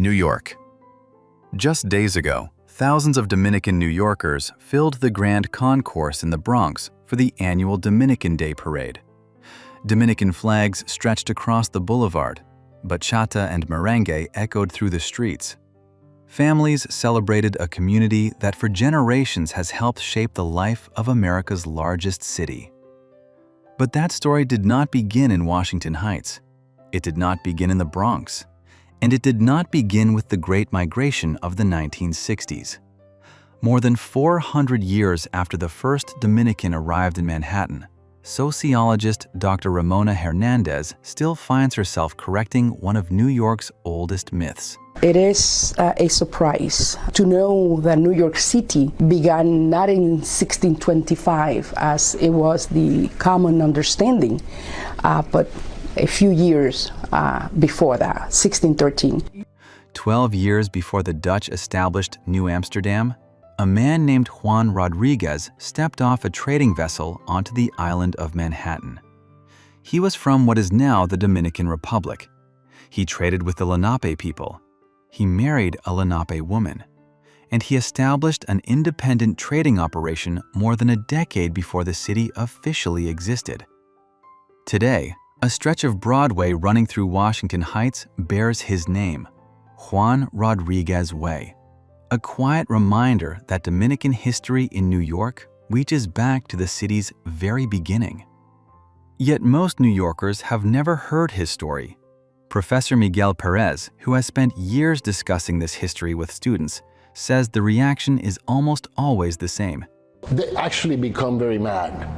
New York. Just days ago, thousands of Dominican New Yorkers filled the Grand Concourse in the Bronx for the annual Dominican Day Parade. Dominican flags stretched across the boulevard, bachata and merengue echoed through the streets. Families celebrated a community that for generations has helped shape the life of America's largest city. But that story did not begin in Washington Heights. It did not begin in the Bronx. And it did not begin with the Great Migration of the 1960s. More than 400 years after the first Dominican arrived in Manhattan, sociologist Dr. Ramona Hernandez still finds herself correcting one of New York's oldest myths. It is a surprise to know that New York City began not in 1625, as it was the common understanding, but a few years before that, 1613. 12 years before the Dutch established New Amsterdam, a man named Juan Rodríguez stepped off a trading vessel onto the island of Manhattan. He was from what is now the Dominican Republic. He traded with the Lenape people. He married a Lenape woman. And he established an independent trading operation more than a decade before the city officially existed. Today, a stretch of Broadway running through Washington Heights bears his name, Juan Rodríguez Way, a quiet reminder that Dominican history in New York reaches back to the city's very beginning. Yet most New Yorkers have never heard his story. Professor Miguel Perez, who has spent years discussing this history with students, says the reaction is almost always the same. They actually become very mad.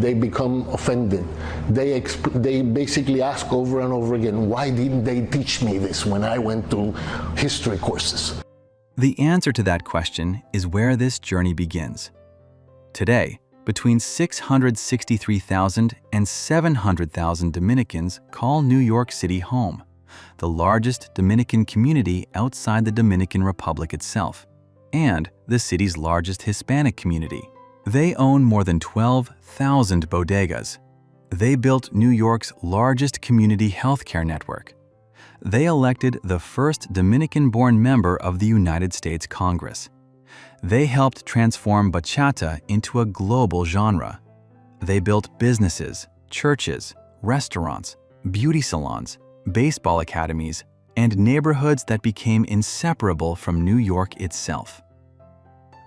They become offended. They basically ask over and over again, why didn't they teach me this when I went to history courses? The answer to that question is where this journey begins. Today, between 663,000 and 700,000 Dominicans call New York City home, the largest Dominican community outside the Dominican Republic itself, and the city's largest Hispanic community. They own more than 12,000 bodegas. They built New York's largest community healthcare network. They elected the first Dominican-born member of the United States Congress. They helped transform bachata into a global genre. They built businesses, churches, restaurants, beauty salons, baseball academies, and neighborhoods that became inseparable from New York itself.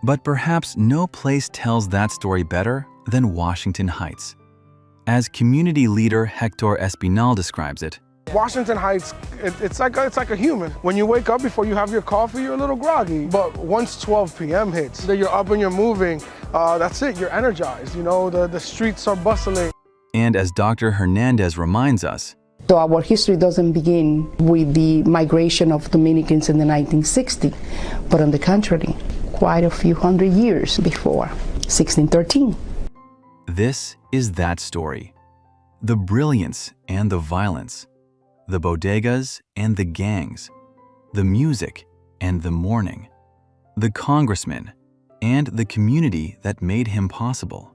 But perhaps no place tells that story better than Washington Heights. As community leader Hector Espinal describes it, Washington Heights, it's like a human. When you wake up, before you have your coffee, you're a little groggy. But once 12 p.m. hits, that you're up and you're moving, that's it, you're energized. You know, the streets are bustling. And as Dr. Hernandez reminds us, So our history doesn't begin with the migration of Dominicans in the 1960s, but on the contrary, quite a few hundred years before, 1613. this is that story. The brilliance and the violence, the bodegas and the gangs, the music and the mourning, the congressman and the community that made him possible.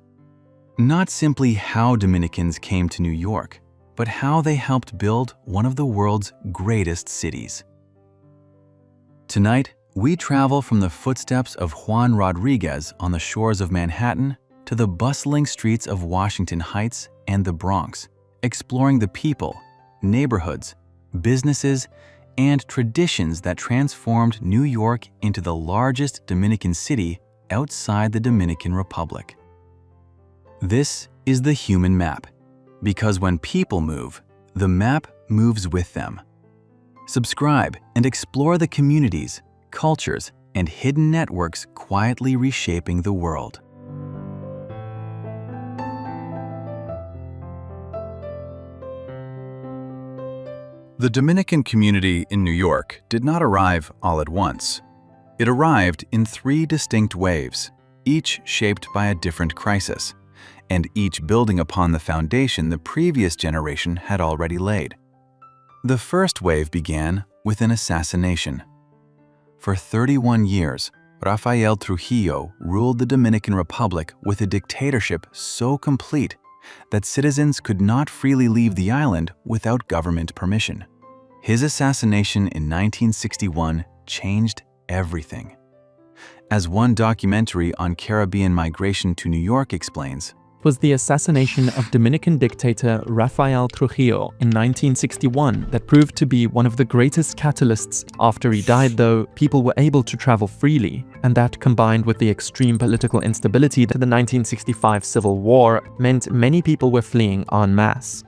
Not simply how Dominicans came to New York, but how they helped build one of the world's greatest cities. Tonight, we travel from the footsteps of Juan Rodríguez on the shores of Manhattan to the bustling streets of Washington Heights and the Bronx, exploring the people, neighborhoods, businesses, and traditions that transformed New York into the largest Dominican city outside the Dominican Republic. This is the human map, because when people move, the map moves with them. Subscribe and explore the communities, cultures, and hidden networks quietly reshaping the world. The Dominican community in New York did not arrive all at once. It arrived in 3 distinct waves, each shaped by a different crisis, and each building upon the foundation the previous generation had already laid. The first wave began with an assassination. For 31 years, Rafael Trujillo ruled the Dominican Republic with a dictatorship so complete that citizens could not freely leave the island without government permission. His assassination in 1961 changed everything. As one documentary on Caribbean migration to New York explains, was the assassination of Dominican dictator Rafael Trujillo in 1961 that proved to be one of the greatest catalysts. After he died, though, people were able to travel freely, and that, combined with the extreme political instability to the 1965 Civil War, meant many people were fleeing en masse.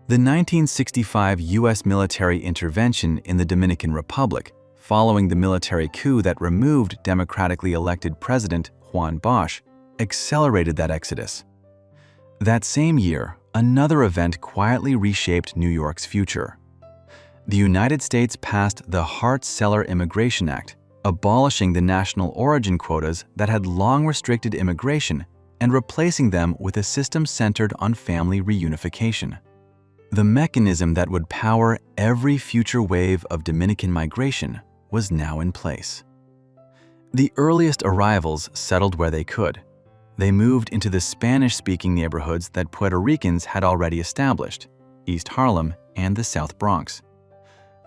The 1965 U.S. military intervention in the Dominican Republic, following the military coup that removed democratically elected President Juan Bosch, accelerated that exodus. That same year, another event quietly reshaped New York's future. The United States passed the Hart-Celler Immigration Act, abolishing the national origin quotas that had long restricted immigration and replacing them with a system centered on family reunification. The mechanism that would power every future wave of Dominican migration was now in place. The earliest arrivals settled where they could. They moved into the Spanish-speaking neighborhoods that Puerto Ricans had already established, East Harlem and the South Bronx.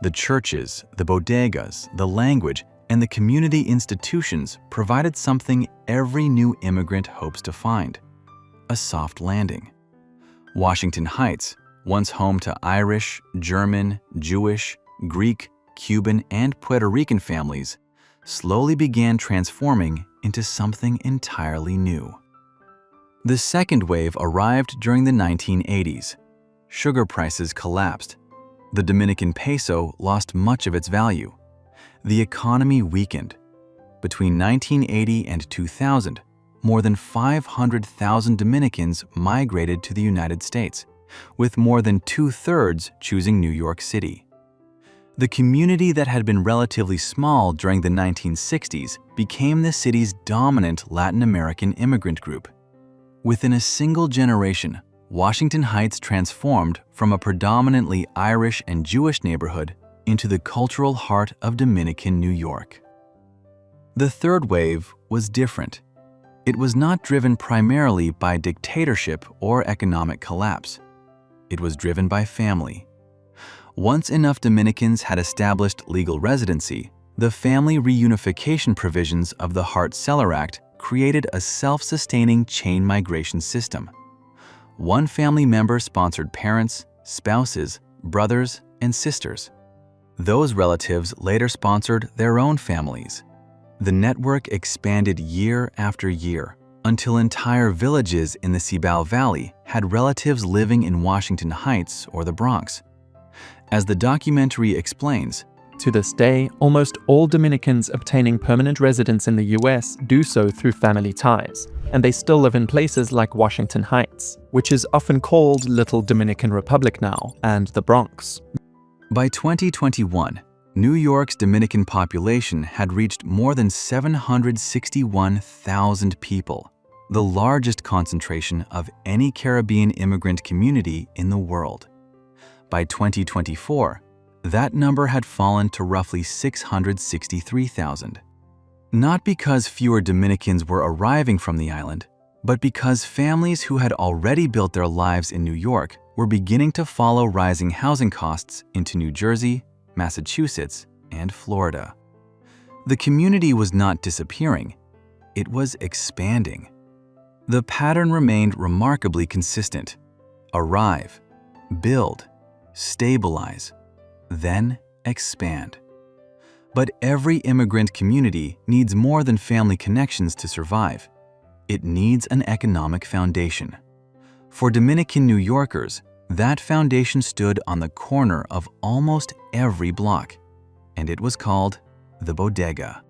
The churches, the bodegas, the language, and the community institutions provided something every new immigrant hopes to find: a soft landing. Washington Heights, once home to Irish, German, Jewish, Greek, Cuban, and Puerto Rican families, slowly began transforming into something entirely new. The second wave arrived during the 1980s. Sugar prices collapsed. The Dominican peso lost much of its value. The economy weakened. Between 1980 and 2000, more than 500,000 Dominicans migrated to the United States, with more than 2/3 choosing New York City. The community that had been relatively small during the 1960s became the city's dominant Latin American immigrant group. Within a single generation, Washington Heights transformed from a predominantly Irish and Jewish neighborhood into the cultural heart of Dominican New York. The third wave was different. It was not driven primarily by dictatorship or economic collapse. It was driven by family. Once enough Dominicans had established legal residency, the family reunification provisions of the Hart-Celler Act created a self-sustaining chain migration system. One family member sponsored parents, spouses, brothers, and sisters. Those relatives later sponsored their own families. The network expanded year after year until entire villages in the Cibao Valley had relatives living in Washington Heights or the Bronx. As the documentary explains, to this day, almost all Dominicans obtaining permanent residence in the US do so through family ties, and they still live in places like Washington Heights, which is often called Little Dominican Republic now, and the Bronx. By 2021, New York's Dominican population had reached more than 761,000 people, the largest concentration of any Caribbean immigrant community in the world. By 2024, that number had fallen to roughly 663,000. Not because fewer Dominicans were arriving from the island, but because families who had already built their lives in New York were beginning to follow rising housing costs into New Jersey, Massachusetts, and Florida. The community was not disappearing, it was expanding. The pattern remained remarkably consistent: arrive, build, stabilize, then expand. But every immigrant community needs more than family connections to survive. It needs an economic foundation. For Dominican New Yorkers, that foundation stood on the corner of almost every block, and it was called the bodega.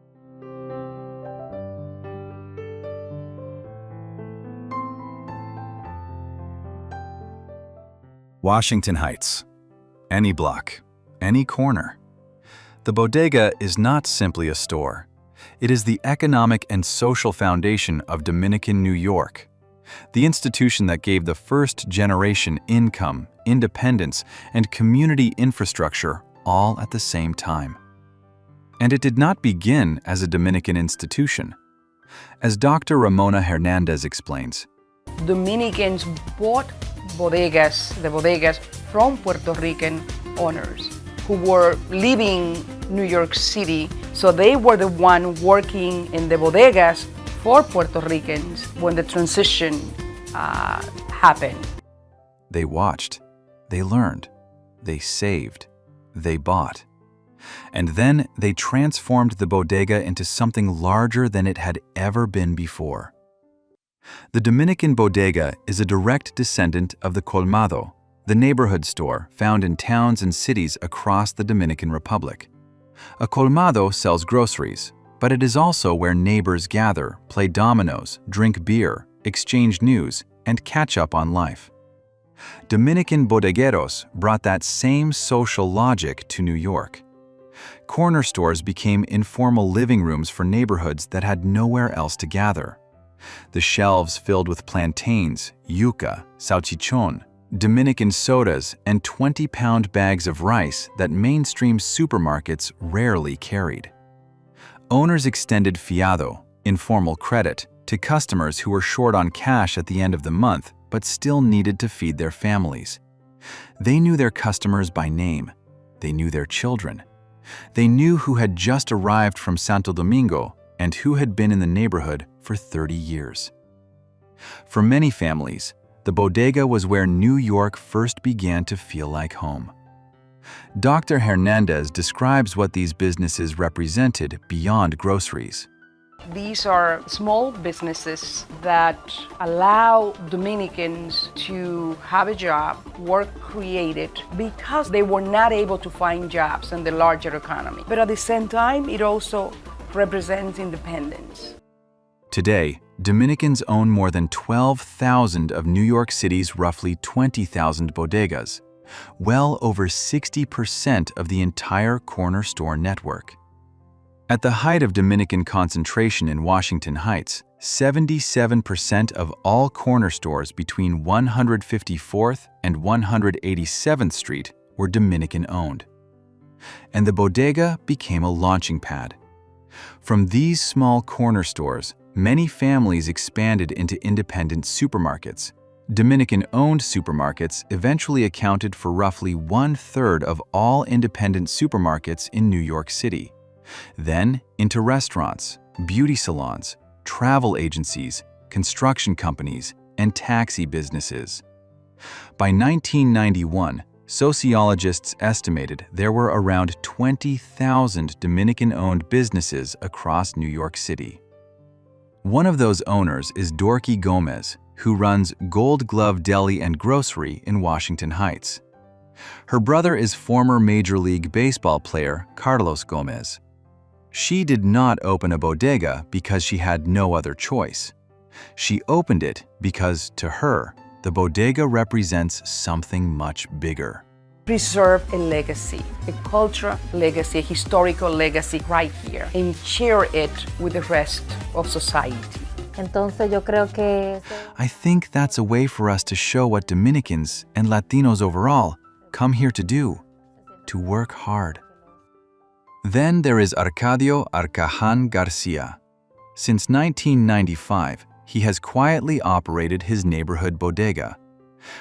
Washington Heights. Any block, any corner. The bodega is not simply a store. It is the economic and social foundation of Dominican New York, the institution that gave the first generation income, independence, and community infrastructure all at the same time. And it did not begin as a Dominican institution. As Dr. Ramona Hernandez explains, Dominicans bought bodegas, the bodegas, from Puerto Rican owners. who were leaving New York City, so they were the one working in the bodegas for Puerto Ricans when the transition happened. They watched, they learned, they saved, they bought. And then they transformed the bodega into something larger than it had ever been before. The Dominican bodega is a direct descendant of the colmado, the neighborhood store found in towns and cities across the Dominican Republic. A colmado sells groceries, but it is also where neighbors gather, play dominoes, drink beer, exchange news, and catch up on life. Dominican bodegueros brought that same social logic to New York. Corner stores became informal living rooms for neighborhoods that had nowhere else to gather. The shelves filled with plantains, yuca, salchichon, Dominican sodas, and 20-pound bags of rice that mainstream supermarkets rarely carried. Owners extended fiado, informal credit, to customers who were short on cash at the end of the month but still needed to feed their families. They knew their customers by name. They knew their children. They knew who had just arrived from Santo Domingo and who had been in the neighborhood for 30 years. For many families, the bodega was where New York first began to feel like home. Dr. Hernandez describes what these businesses represented beyond groceries. These are small businesses that allow Dominicans to have a job, work created, because they were not able to find jobs in the larger economy. But at the same time, it also represents independence. Today, Dominicans own more than 12,000 of New York City's roughly 20,000 bodegas, well over 60% of the entire corner store network. At the height of Dominican concentration in Washington Heights, 77% of all corner stores between 154th and 187th Street were Dominican-owned. And the bodega became a launching pad. From these small corner stores, many families expanded into independent supermarkets. Dominican-owned supermarkets eventually accounted for roughly 1/3 of all independent supermarkets in New York City. Then into restaurants, beauty salons, travel agencies, construction companies, and taxi businesses. By 1991, sociologists estimated there were around 20,000 Dominican-owned businesses across New York City. One of those owners is Dorky Gomez, who runs Gold Glove Deli and Grocery in Washington Heights. Her brother is former Major League Baseball player Carlos Gomez. She did not open a bodega because she had no other choice. She opened it because, to her, the bodega represents something much bigger. Preserve a legacy, a cultural legacy, a historical legacy right here, and share it with the rest of society. Entonces yo creo que I think that's a way for us to show what Dominicans and Latinos overall come here to do, to work hard. Then there is Arcadio Arcajan Garcia. Since 1995, he has quietly operated his neighborhood bodega.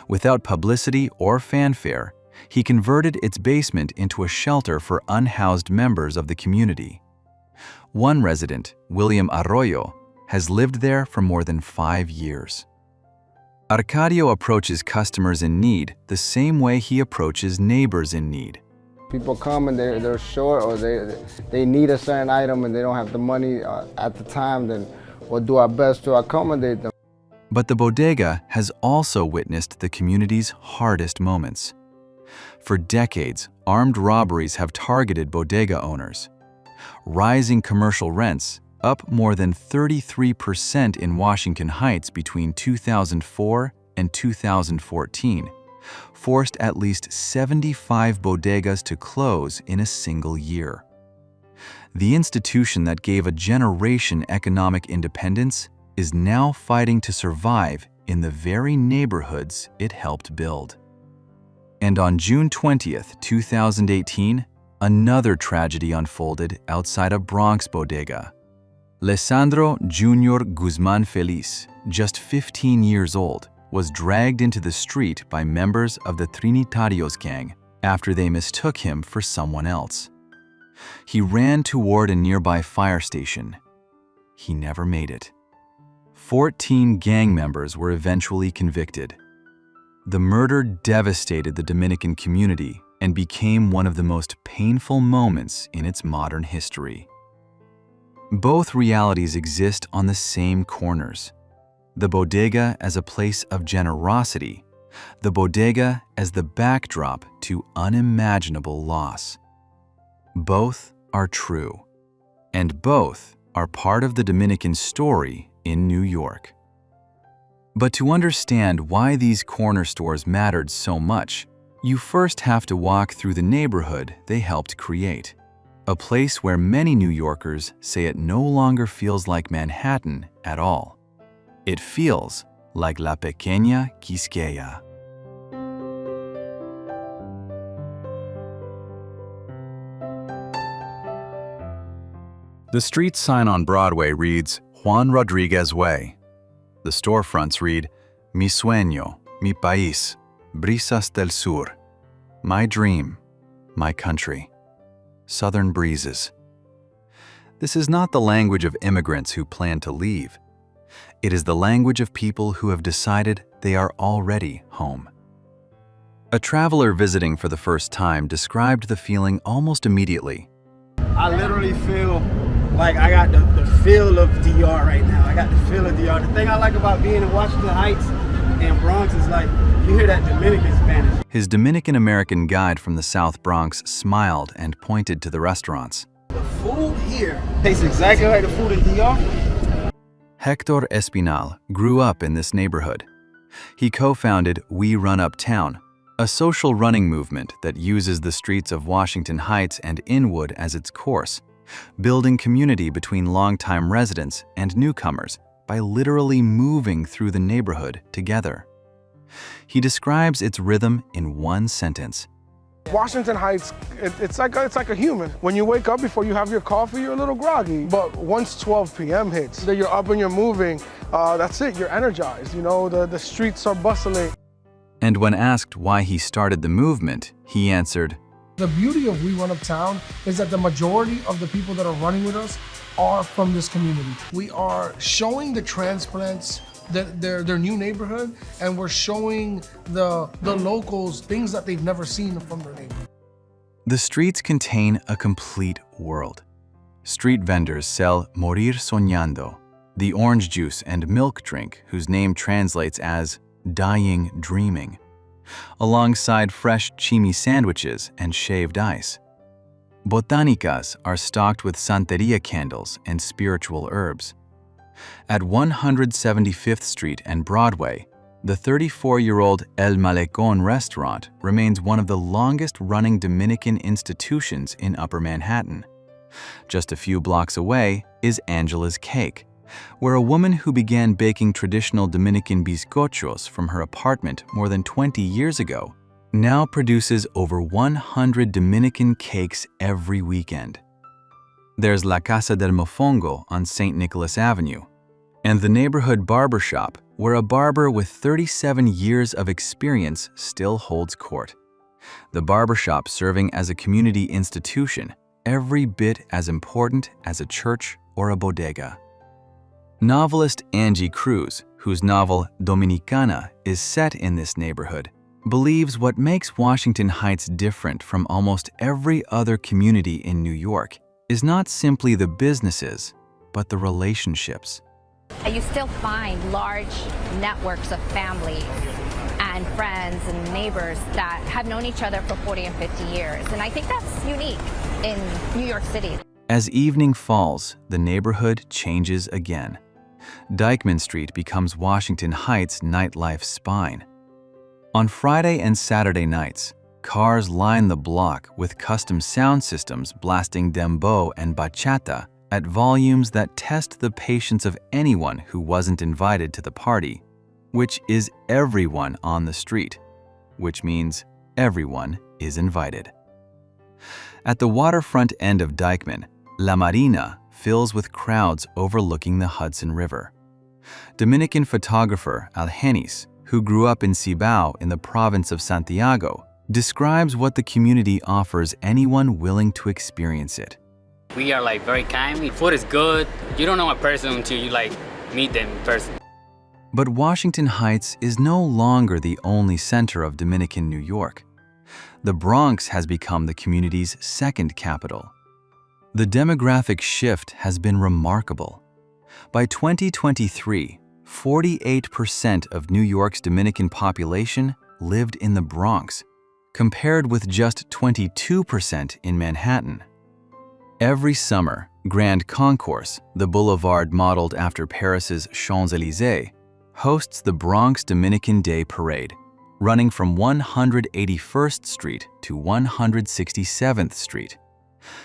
Without publicity or fanfare, he converted its basement into a shelter for unhoused members of the community. One resident, William Arroyo, has lived there for more than 5 years. Arcadio approaches customers in need the same way he approaches neighbors in need. People come and they're short or they need a certain item and they don't have the money at the time, then we'll do our best to accommodate them. But the bodega has also witnessed the community's hardest moments. For decades, armed robberies have targeted bodega owners. Rising commercial rents, up more than 33% in Washington Heights between 2004 and 2014, forced at least 75 bodegas to close in a single year. The institution that gave a generation economic independence is now fighting to survive in the very neighborhoods it helped build. And on June 20th, 2018, another tragedy unfolded outside a Bronx bodega. Lesandro Jr. Guzman Feliz, just 15 years old, was dragged into the street by members of the Trinitarios gang, after they mistook him for someone else. He ran toward a nearby fire station. He never made it. 14 gang members were eventually convicted. The murder devastated the Dominican community and became one of the most painful moments in its modern history. Both realities exist on the same corners. The bodega as a place of generosity, the bodega as the backdrop to unimaginable loss. Both are true, and both are part of the Dominican story in New York. But to understand why these corner stores mattered so much, you first have to walk through the neighborhood they helped create, a place where many New Yorkers say it no longer feels like Manhattan at all. It feels like La Pequeña Quisqueya. The street sign on Broadway reads Juan Rodríguez Way. The storefronts read Mi sueño, mi país, brisas del sur, my dream, my country, southern breezes. This is not the language of immigrants who plan to leave. It is the language of people who have decided they are already home. A traveler visiting for the first time described the feeling almost immediately. I literally feel like I got the feel of DR right now. I got the feel of DR. The thing I like about being in Washington Heights and Bronx is like, you hear that Dominican Spanish. His Dominican-American guide from the South Bronx smiled and pointed to the restaurants. The food here tastes exactly like the food in DR. Hector Espinal grew up in this neighborhood. He co-founded We Run Uptown, a social running movement that uses the streets of Washington Heights and Inwood as its course, building community between longtime residents and newcomers by literally moving through the neighborhood together. He describes its rhythm in one sentence. Washington Heights, it's like a human. When you wake up, before you have your coffee, you're a little groggy. But once 12 p.m. hits, that you're up and you're moving, that's it, you're energized. You know, the streets are bustling. And when asked why he started the movement, he answered, The beauty of We Run Uptown is that the majority of the people that are running with us are from this community. We are showing the transplants their new neighborhood, and we're showing the locals things that they've never seen from their neighborhood. The streets contain a complete world. Street vendors sell Morir Soñando, the orange juice and milk drink whose name translates as dying dreaming, alongside fresh chimi sandwiches and shaved ice. Botanicas are stocked with Santeria candles and spiritual herbs. At 175th Street and Broadway, the 34-year-old El Malecón restaurant remains one of the longest-running Dominican institutions in Upper Manhattan. Just a few blocks away is Angela's Cake, where a woman who began baking traditional Dominican bizcochos from her apartment more than 20 years ago now produces over 100 Dominican cakes every weekend. There's La Casa del Mofongo on St. Nicholas Avenue, and the neighborhood barbershop where a barber with 37 years of experience still holds court. The barbershop serving as a community institution, every bit as important as a church or a bodega. Novelist Angie Cruz, whose novel Dominicana is set in this neighborhood, believes what makes Washington Heights different from almost every other community in New York is not simply the businesses, but the relationships. You still find large networks of families and friends and neighbors that have known each other for 40 and 50 years. And I think that's unique in New York City. As evening falls, the neighborhood changes again. Dyckman Street becomes Washington Heights' nightlife spine. On Friday and Saturday nights, cars line the block with custom sound systems blasting dembow and bachata at volumes that test the patience of anyone who wasn't invited to the party, which is everyone on the street, which means everyone is invited. At the waterfront end of Dyckman, La Marina fills with crowds overlooking the Hudson River. Dominican photographer Algenis, who grew up in Cibao in the province of Santiago, describes what the community offers anyone willing to experience it. We are like very kind. Food is good. You don't know a person until you meet them in person. But Washington Heights is no longer the only center of Dominican New York. The Bronx has become the community's second capital. The demographic shift has been remarkable. By 2023, 48% of New York's Dominican population lived in the Bronx, compared with just 22% in Manhattan. Every summer, Grand Concourse, the boulevard modeled after Paris's Champs-Élysées, hosts the Bronx Dominican Day Parade, running from 181st Street to 167th Street.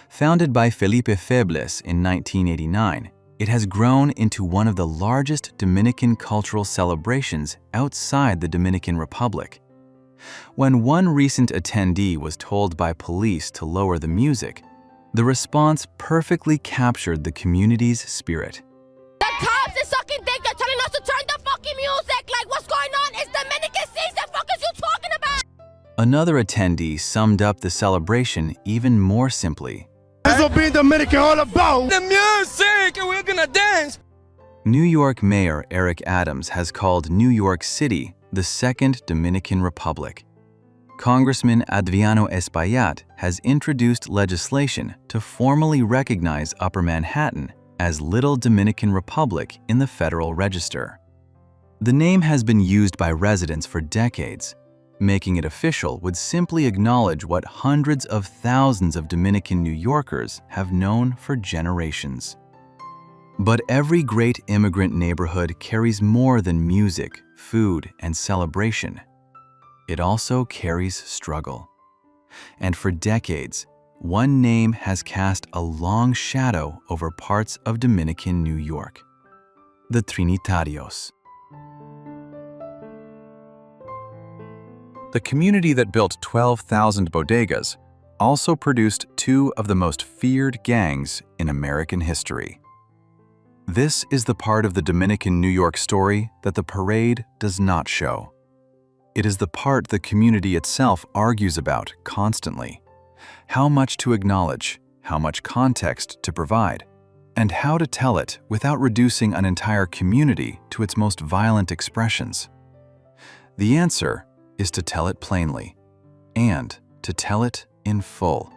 Founded by Felipe Febles in 1989, it has grown into one of the largest Dominican cultural celebrations outside the Dominican Republic. When one recent attendee was told by police to lower the music, the response perfectly captured the community's spirit. The cops is sucking dick. They're telling us to turn the fucking music. Like, what's going on? It's Dominican season. Fuck is you talking about? Another attendee summed up the celebration even more simply. This will be Dominican all about the music, and we're gonna dance. New York Mayor Eric Adams has called New York City the Second Dominican Republic. Congressman Adriano Espaillat has introduced legislation to formally recognize Upper Manhattan as Little Dominican Republic in the Federal Register. The name has been used by residents for decades. Making it official would simply acknowledge what hundreds of thousands of Dominican New Yorkers have known for generations. But every great immigrant neighborhood carries more than music, food, and celebration. It also carries struggle. And for decades, one name has cast a long shadow over parts of Dominican New York: the Trinitarios. The community that built 12,000 bodegas also produced two of the most feared gangs in American history. This is the part of the Dominican New York story that the parade does not show. It is the part the community itself argues about constantly: how much to acknowledge, how much context to provide, and how to tell it without reducing an entire community to its most violent expressions. The answer is to tell it plainly, and to tell it in full.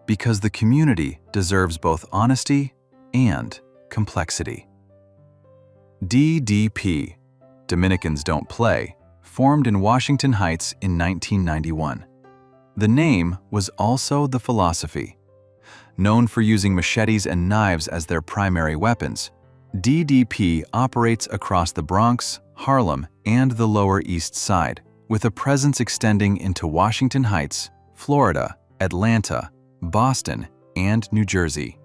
Because the community deserves both honesty and complexity. DDP, Dominicans Don't Play, formed in Washington Heights in 1991. The name was also the philosophy. Known for using machetes and knives as their primary weapons, DDP operates across the Bronx, Harlem, and the Lower East Side, with a presence extending into Washington Heights, Florida, Atlanta, Boston, and New Jersey.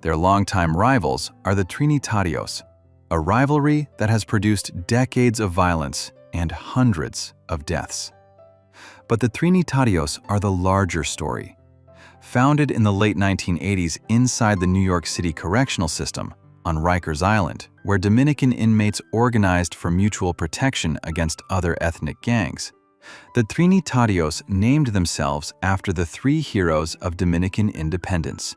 Their longtime rivals are the Trinitarios, a rivalry that has produced decades of violence and hundreds of deaths. But the Trinitarios are the larger story. Founded in the late 1980s inside the New York City correctional system, on Rikers Island, where Dominican inmates organized for mutual protection against other ethnic gangs, the Trinitarios named themselves after the three heroes of Dominican independence: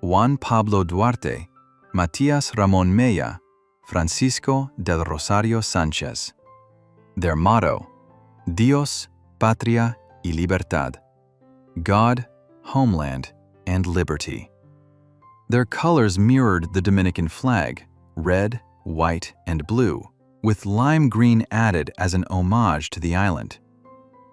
Juan Pablo Duarte, Matias Ramon Mella, Francisco del Rosario Sanchez. Their motto: Dios, Patria y Libertad, God, Homeland, and Liberty. Their colors mirrored the Dominican flag, red, white, and blue, with lime green added as an homage to the island.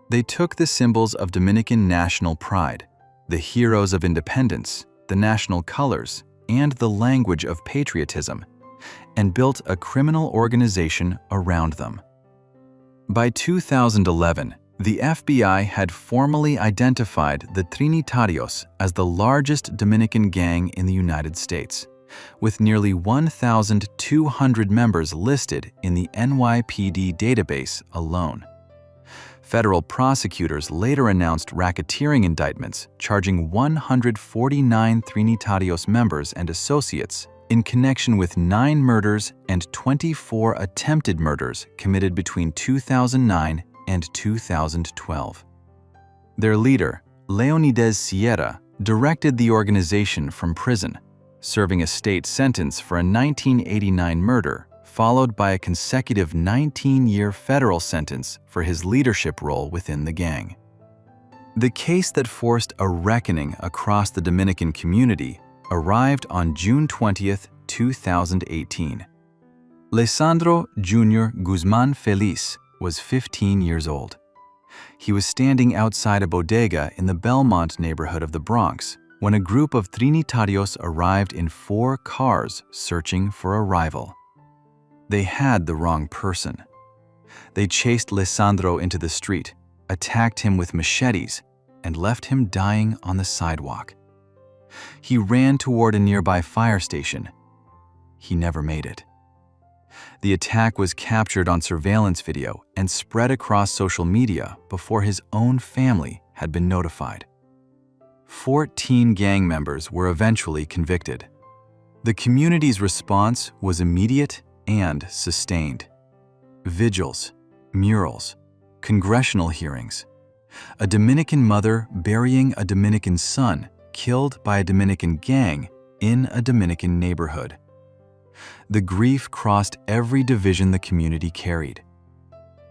They took the symbols of Dominican national pride, the heroes of independence, the national colors, and the language of patriotism, and built a criminal organization around them. By 2011, the FBI had formally identified the Trinitarios as the largest Dominican gang in the United States, with nearly 1,200 members listed in the NYPD database alone. Federal prosecutors later announced racketeering indictments charging 149 Trinitarios members and associates in connection with 9 murders and 24 attempted murders committed between 2009 and 2012. Their leader, Leonides Sierra, directed the organization from prison, serving a state sentence for a 1989 murder, followed by a consecutive 19-year federal sentence for his leadership role within the gang. The case that forced a reckoning across the Dominican community arrived on June 20, 2018. Lisandro Jr. Guzman Feliz was 15 years old. He was standing outside a bodega in the Belmont neighborhood of the Bronx when a group of Trinitarios arrived in 4 cars searching for a rival. They had the wrong person. They chased Lisandro into the street, attacked him with machetes, and left him dying on the sidewalk. He ran toward a nearby fire station. He never made it. The attack was captured on surveillance video and spread across social media before his own family had been notified. 14 gang members were eventually convicted. The community's response was immediate and sustained. Vigils, murals, congressional hearings, a Dominican mother burying a Dominican son killed by a Dominican gang in a Dominican neighborhood. The grief crossed every division the community carried.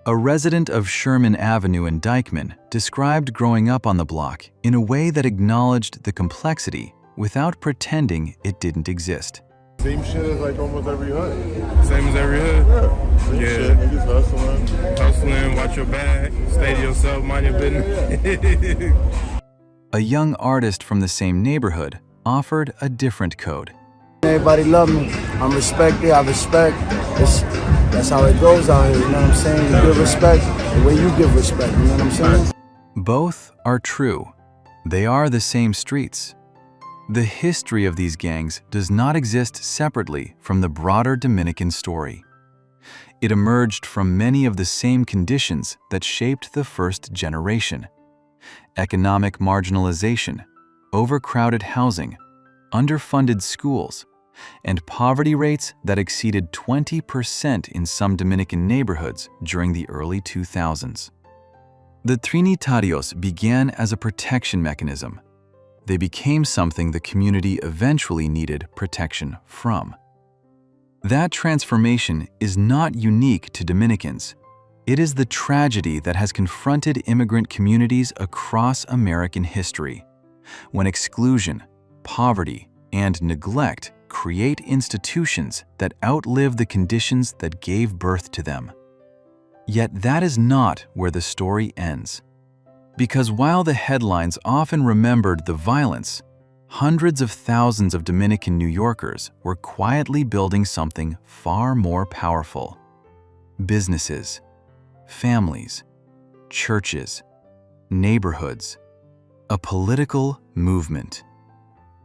A resident of Sherman Avenue in Dykeman described growing up on the block in a way that acknowledged the complexity without pretending it didn't exist. Same shit as like almost every hood. Same as every hood? Yeah. Same shit, niggas hustling. Hustling, watch your back, stay to yourself, mind your business. A young artist from the same neighborhood offered a different code. Everybody love me. I'm respected. I respect. That's how it goes out here. You know what I'm saying? You give respect the way you give respect. You know what I'm saying? Both are true. They are the same streets. The history of these gangs does not exist separately from the broader Dominican story. It emerged from many of the same conditions that shaped the first generation: economic marginalization, overcrowded housing, underfunded schools, and poverty rates that exceeded 20% in some Dominican neighborhoods during the early 2000s. The Trinitarios began as a protection mechanism. They became something the community eventually needed protection from. That transformation is not unique to Dominicans. It is the tragedy that has confronted immigrant communities across American history, when exclusion, poverty, and neglect create institutions that outlive the conditions that gave birth to them. Yet that is not where the story ends. Because while the headlines often remembered the violence, hundreds of thousands of Dominican New Yorkers were quietly building something far more powerful: businesses, families, churches, neighborhoods, a political movement,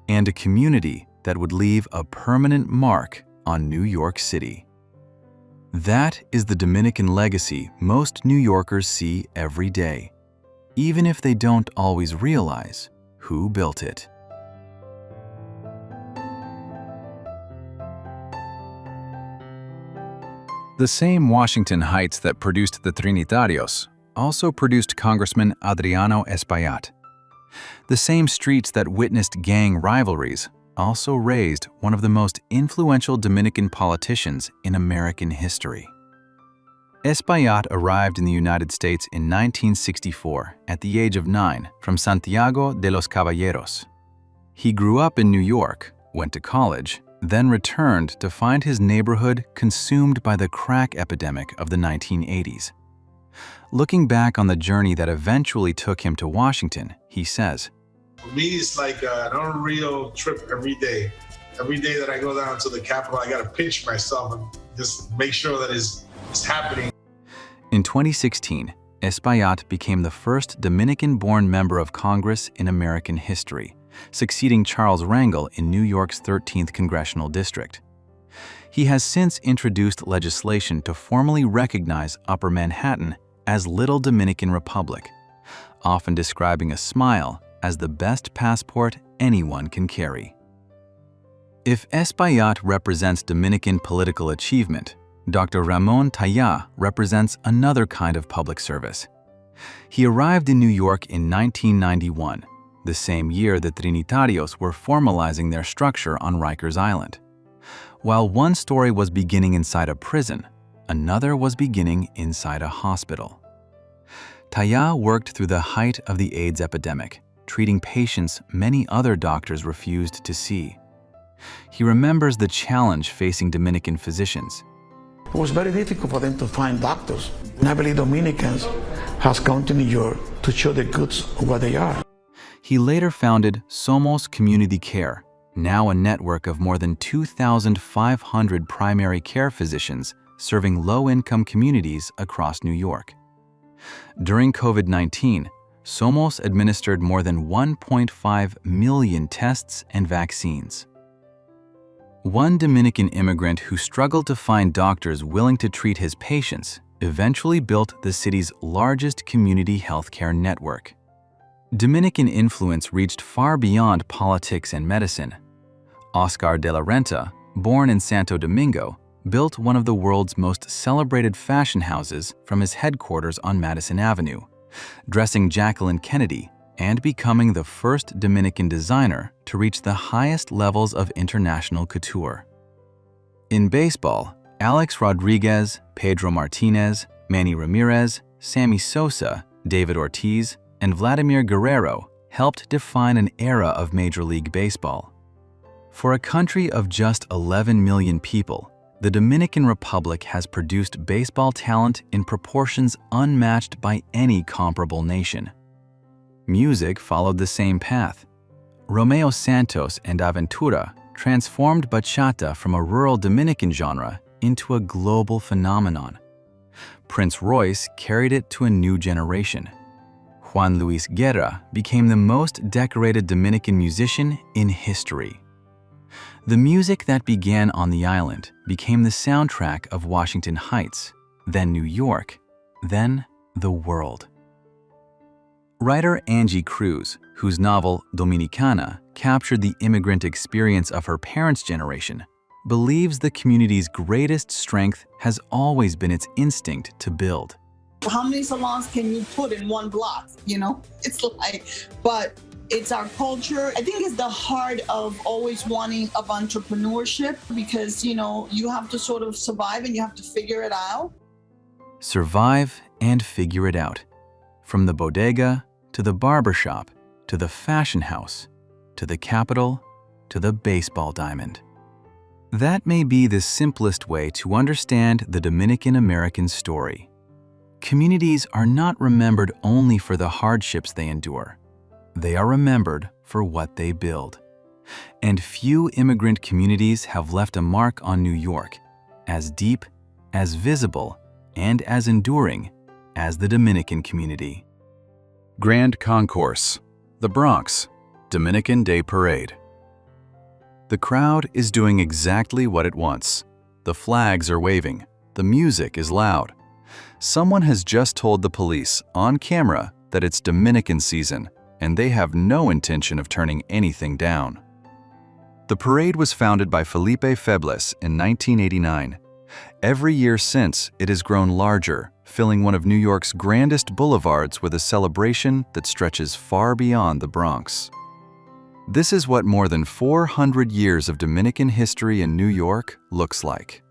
and a community that would leave a permanent mark on New York City. That is the Dominican legacy most New Yorkers see every day, even if they don't always realize who built it. The same Washington Heights that produced the Trinitarios also produced Congressman Adriano Espaillat. The same streets that witnessed gang rivalries also raised one of the most influential Dominican politicians in American history. Espaillat arrived in the United States in 1964 at the age of 9 from Santiago de los Caballeros. He grew up in New York, went to college, then returned to find his neighborhood consumed by the crack epidemic of the 1980s. Looking back on the journey that eventually took him to Washington, he says, "For me, it's like an unreal trip every day. Every day that I go down to the Capitol, I got to pinch myself and just make sure that it's happening." In 2016, Espaillat became the first Dominican-born member of Congress in American history, succeeding Charles Rangel in New York's 13th Congressional District. He has since introduced legislation to formally recognize Upper Manhattan as Little Dominican Republic, often describing a smile as the best passport anyone can carry. If Espaillat represents Dominican political achievement, Dr. Ramon Taya represents another kind of public service. He arrived in New York in 1991, the same year the Trinitarios were formalizing their structure on Rikers Island. While one story was beginning inside a prison, another was beginning inside a hospital. Taya worked through the height of the AIDS epidemic, treating patients many other doctors refused to see. He remembers the challenge facing Dominican physicians. It was very difficult for them to find doctors. And I believe Dominicans has come to New York to show the goods of what they are. He later founded Somos Community Care, now a network of more than 2,500 primary care physicians serving low-income communities across New York. During COVID-19, Somos administered more than 1.5 million tests and vaccines. One Dominican immigrant who struggled to find doctors willing to treat his patients eventually built the city's largest community healthcare network. Dominican influence reached far beyond politics and medicine. Oscar de la Renta, born in Santo Domingo, built one of the world's most celebrated fashion houses from his headquarters on Madison Avenue, dressing Jacqueline Kennedy and becoming the first Dominican designer to reach the highest levels of international couture. In baseball, Alex Rodriguez, Pedro Martinez, Manny Ramirez, Sammy Sosa, David Ortiz, and Vladimir Guerrero helped define an era of Major League Baseball. For a country of just 11 million people, the Dominican Republic has produced baseball talent in proportions unmatched by any comparable nation. Music followed the same path. Romeo Santos and Aventura transformed bachata from a rural Dominican genre into a global phenomenon. Prince Royce carried it to a new generation. Juan Luis Guerra became the most decorated Dominican musician in history. The music that began on the island became the soundtrack of Washington Heights, then New York, then the world. Writer Angie Cruz, whose novel Dominicana captured the immigrant experience of her parents' generation, believes the community's greatest strength has always been its instinct to build. How many salons can you put in one block? It's like, but it's our culture. I think it's the heart of always wanting of entrepreneurship because, you have to sort of survive and you have to figure it out. Survive and figure it out. From the bodega to the barbershop to the fashion house to the Capitol to the baseball diamond. That may be the simplest way to understand the Dominican-American story. Communities are not remembered only for the hardships they endure. They are remembered for what they build. And few immigrant communities have left a mark on New York, as deep, as visible, and as enduring as the Dominican community. Grand Concourse, the Bronx, Dominican Day Parade. The crowd is doing exactly what it wants. The flags are waving. The music is loud. Someone has just told the police on camera that it's Dominican season, and they have no intention of turning anything down. The parade was founded by Felipe Febles in 1989. Every year since, it has grown larger, filling one of New York's grandest boulevards with a celebration that stretches far beyond the Bronx. This is what more than 400 years of Dominican history in New York looks like.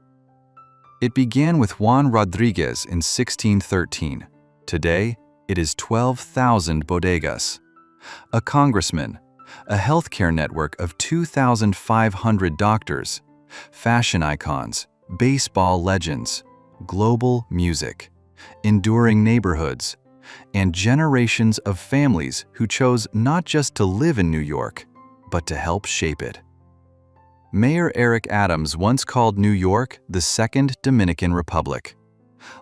It began with Juan Rodríguez in 1613. Today, it is 12,000 bodegas. A congressman, a healthcare network of 2,500 doctors, fashion icons, baseball legends, global music, enduring neighborhoods, and generations of families who chose not just to live in New York, but to help shape it. Mayor Eric Adams once called New York the Second Dominican Republic.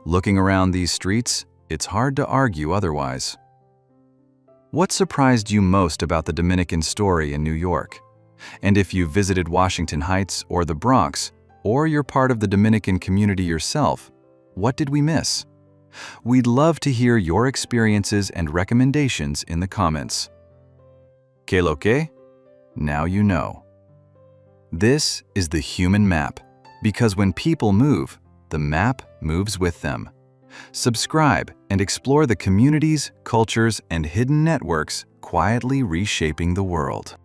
Looking around these streets, it's hard to argue otherwise. What surprised you most about the Dominican story in New York? And if you visited Washington Heights or the Bronx, or you're part of the Dominican community yourself, what did we miss? We'd love to hear your experiences and recommendations in the comments. ¿Qué lo que? Now you know. This is the human map, because when people move, the map moves with them. Subscribe and explore the communities, cultures, and hidden networks quietly reshaping the world.